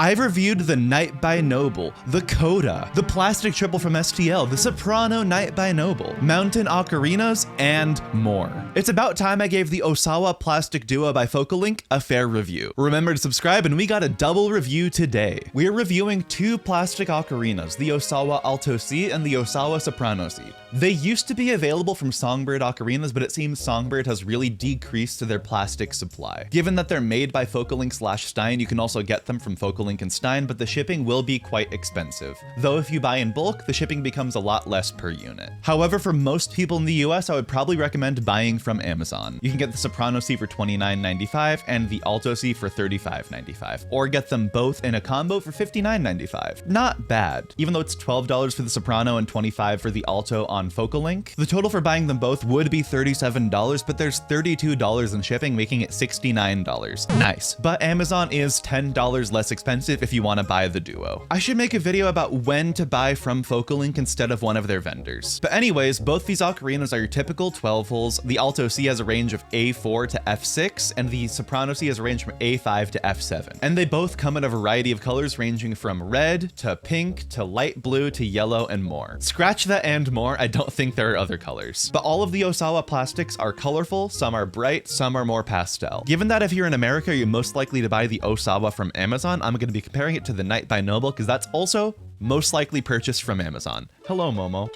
I've reviewed the Knight by Noble, the Coda, the Plastic Triple from STL, the Soprano Knight by Noble, Mountain Ocarinas, and more. It's about time I gave the Osawa Plastic Duo by Focalink a fair review. Remember to subscribe, and we got a double review today. We're reviewing two plastic ocarinas, the Osawa Alto C and the Osawa Soprano C. They used to be available from Songbird Ocarinas, but it seems Songbird has really decreased their plastic supply. Given that they're made by Focalink/Stein, you can also get them from Focalink and Stein, but the shipping will be quite expensive. Though if you buy in bulk, the shipping becomes a lot less per unit. However, for most people in the US, I would probably recommend buying from Amazon. You can get the Soprano C for $29.95 and the Alto C for $35.95, or get them both in a combo for $59.95. Not bad. Even though it's $12 for the Soprano and $25 for the Alto on Focalink, the total for buying them both would be $37, but there's $32 in shipping, making it $69. Nice. But Amazon is $10 less expensive if you want to buy the duo. I should make a video about when to buy from Focalink instead of one of their vendors. But anyways, both these ocarinas are your typical 12 holes. The Alto C has a range of A4 to F6, and the Soprano C has a range from A5 to F7. And they both come in a variety of colors ranging from red to pink to light blue to yellow and more. Scratch that and more, I don't think there are other colors. But all of the Osawa plastics are colorful, some are bright, some are more pastel. Given that if you're in America, you're most likely to buy the Osawa from Amazon, I'm going to be comparing it to the Knight by Noble because that's also most likely purchased from Amazon. Hello, Momo.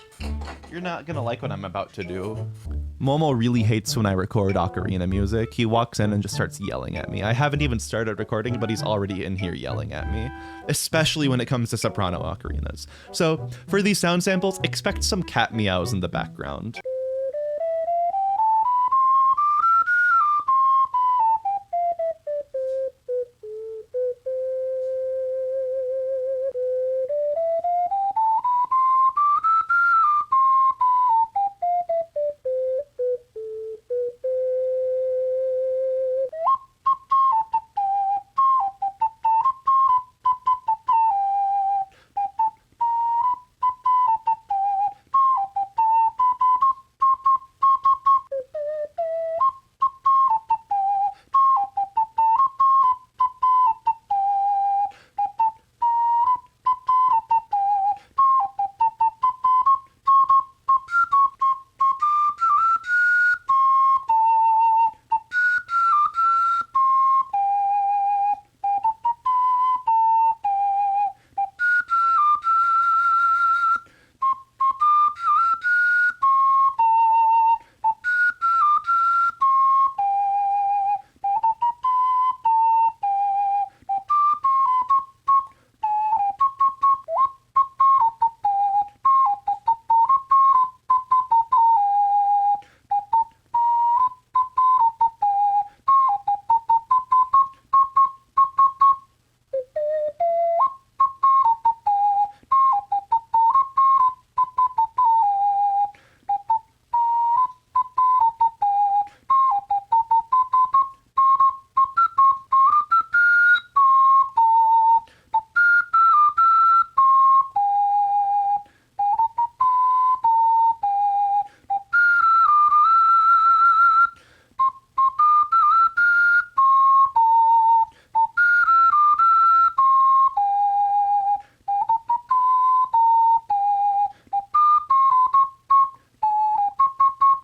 You're not gonna like what I'm about to do. Momo really hates when I record ocarina music. He walks in and just starts yelling at me. I haven't even started recording, but he's already in here yelling at me, especially when it comes to soprano ocarinas. So for these sound samples, expect some cat meows in the background.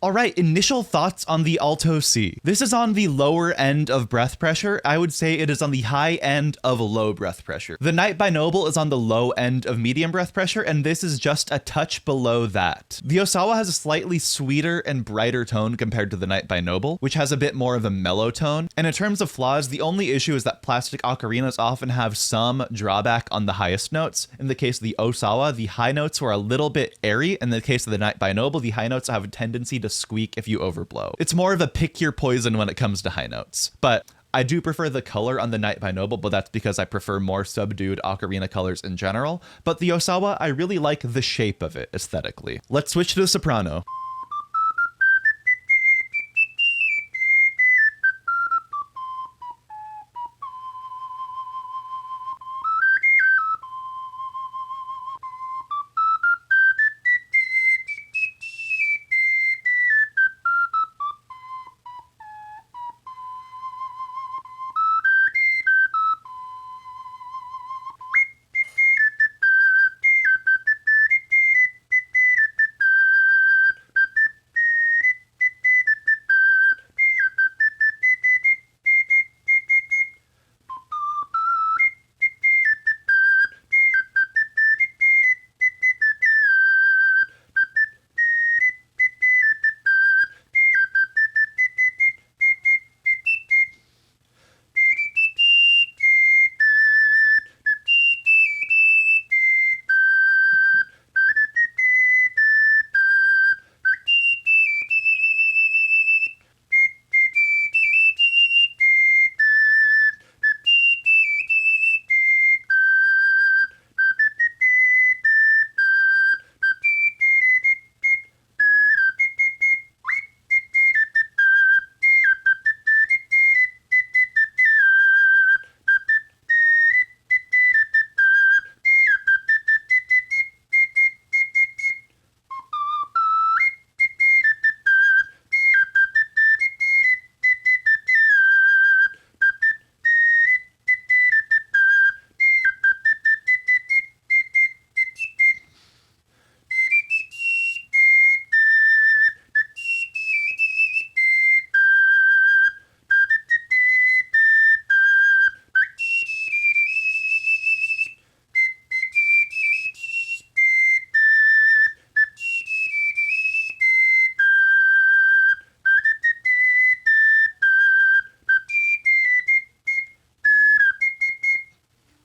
All right, initial thoughts on the Alto C. This is on the lower end of breath pressure. I would say it is on the high end of low breath pressure. The Knight by Noble is on the low end of medium breath pressure, and this is just a touch below that. The Osawa has a slightly sweeter and brighter tone compared to the Knight by Noble, which has a bit more of a mellow tone. And in terms of flaws, the only issue is that plastic ocarinas often have some drawback on the highest notes. In the case of the Osawa, the high notes were a little bit airy. In the case of the Knight by Noble, the high notes have a tendency to squeak if you overblow. It's more of a pick your poison when it comes to high notes. But I do prefer the color on the Knight by Noble, but that's because I prefer more subdued ocarina colors in general. But the Osawa, I really like the shape of it aesthetically. Let's switch to the soprano.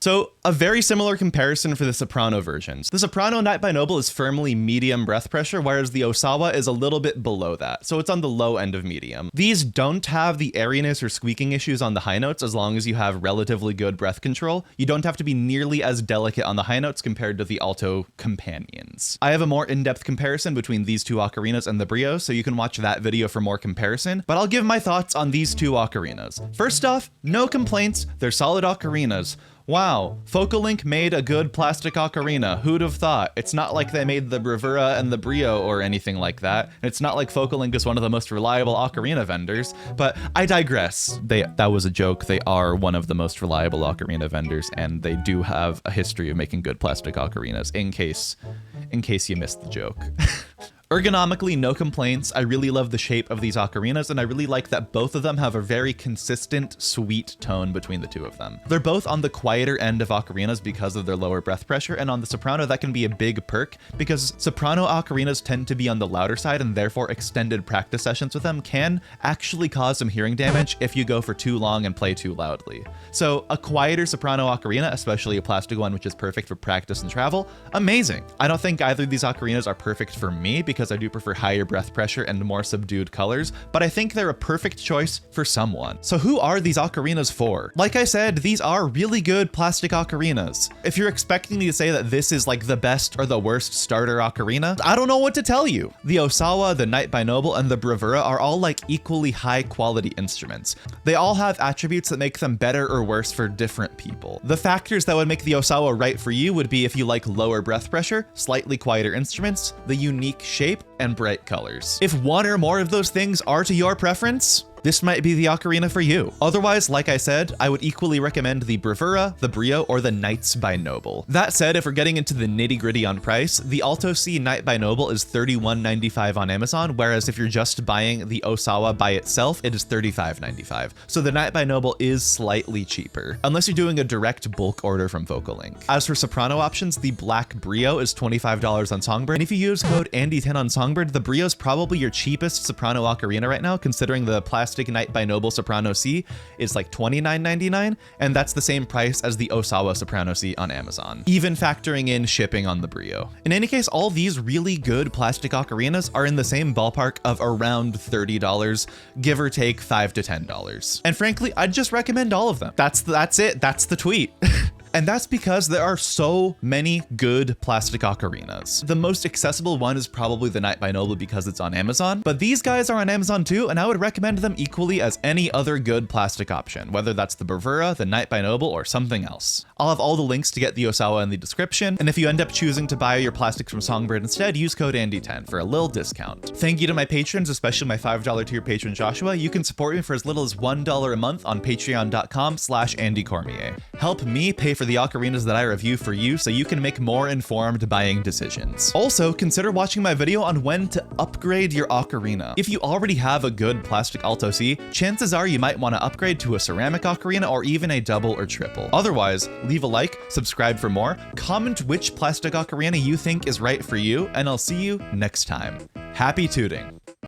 So a very similar comparison for the Soprano versions. The Soprano Knight by Noble is firmly medium breath pressure, whereas the Osawa is a little bit below that. So it's on the low end of medium. These don't have the airiness or squeaking issues on the high notes as long as you have relatively good breath control. You don't have to be nearly as delicate on the high notes compared to the alto companions. I have a more in-depth comparison between these two ocarinas and the Brio, so you can watch that video for more comparison, but I'll give my thoughts on these two ocarinas. First off, no complaints, they're solid ocarinas. Wow, Focalink made a good plastic ocarina. Who'd have thought? It's not like they made the Bravura and the Brio or anything like that. It's not like Focalink is one of the most reliable ocarina vendors, but I digress. That was a joke. They are one of the most reliable ocarina vendors, and they do have a history of making good plastic ocarinas, in case you missed the joke. Ergonomically, no complaints. I really love the shape of these ocarinas, and I really like that both of them have a very consistent, sweet tone between the two of them. They're both on the quieter end of ocarinas because of their lower breath pressure, and on the soprano, that can be a big perk because soprano ocarinas tend to be on the louder side, and therefore extended practice sessions with them can actually cause some hearing damage if you go for too long and play too loudly. So a quieter soprano ocarina, especially a plastic one, which is perfect for practice and travel, amazing. I don't think either of these ocarinas are perfect for me because I do prefer higher breath pressure and more subdued colors, but I think they're a perfect choice for someone. So who are these ocarinas for? Like I said, these are really good plastic ocarinas. If you're expecting me to say that this is like the best or the worst starter ocarina, I don't know what to tell you. The Osawa, the Knight by Noble, and the Bravura are all like equally high quality instruments. They all have attributes that make them better or worse for different people. The factors that would make the Osawa right for you would be if you like lower breath pressure, slightly quieter instruments, the unique shape, and bright colors. If one or more of those things are to your preference, this might be the ocarina for you. Otherwise, like I said, I would equally recommend the Bravura, the Brio, or the Knights by Noble. That said, if we're getting into the nitty-gritty on price, the Alto C Knight by Noble is $31.95 on Amazon, whereas if you're just buying the Osawa by itself, it is $35.95. So the Knight by Noble is slightly cheaper, unless you're doing a direct bulk order from Focalink. As for soprano options, the Black Brio is $25 on Songbird, and if you use code Andy10 on Songbird, the Brio is probably your cheapest soprano ocarina right now, considering the plastic Knight by Noble Soprano C is like $29.99, and that's the same price as the Osawa Soprano C on Amazon, even factoring in shipping on the Brio. In any case, all these really good plastic ocarinas are in the same ballpark of around $30, give or take $5 to $10. And frankly, I'd just recommend all of them. That's it. That's the tweet. And that's because there are so many good plastic ocarinas. The most accessible one is probably the Knight by Noble because it's on Amazon, but these guys are on Amazon too, and I would recommend them equally as any other good plastic option, whether that's the Bravura, the Knight by Noble, or something else. I'll have all the links to get the Osawa in the description, and if you end up choosing to buy your plastics from Songbird instead, use code Andy10 for a little discount. Thank you to my patrons, especially my $5 tier patron Joshua. You can support me for as little as $1 a month on patreon.com/AndyCormier. Help me pay for the ocarinas that I review for you so you can make more informed buying decisions. Also, consider watching my video on when to upgrade your ocarina. If you already have a good plastic Alto C, chances are you might want to upgrade to a ceramic ocarina or even a double or triple. Otherwise, leave a like, subscribe for more, comment which plastic ocarina you think is right for you, and I'll see you next time. Happy tooting!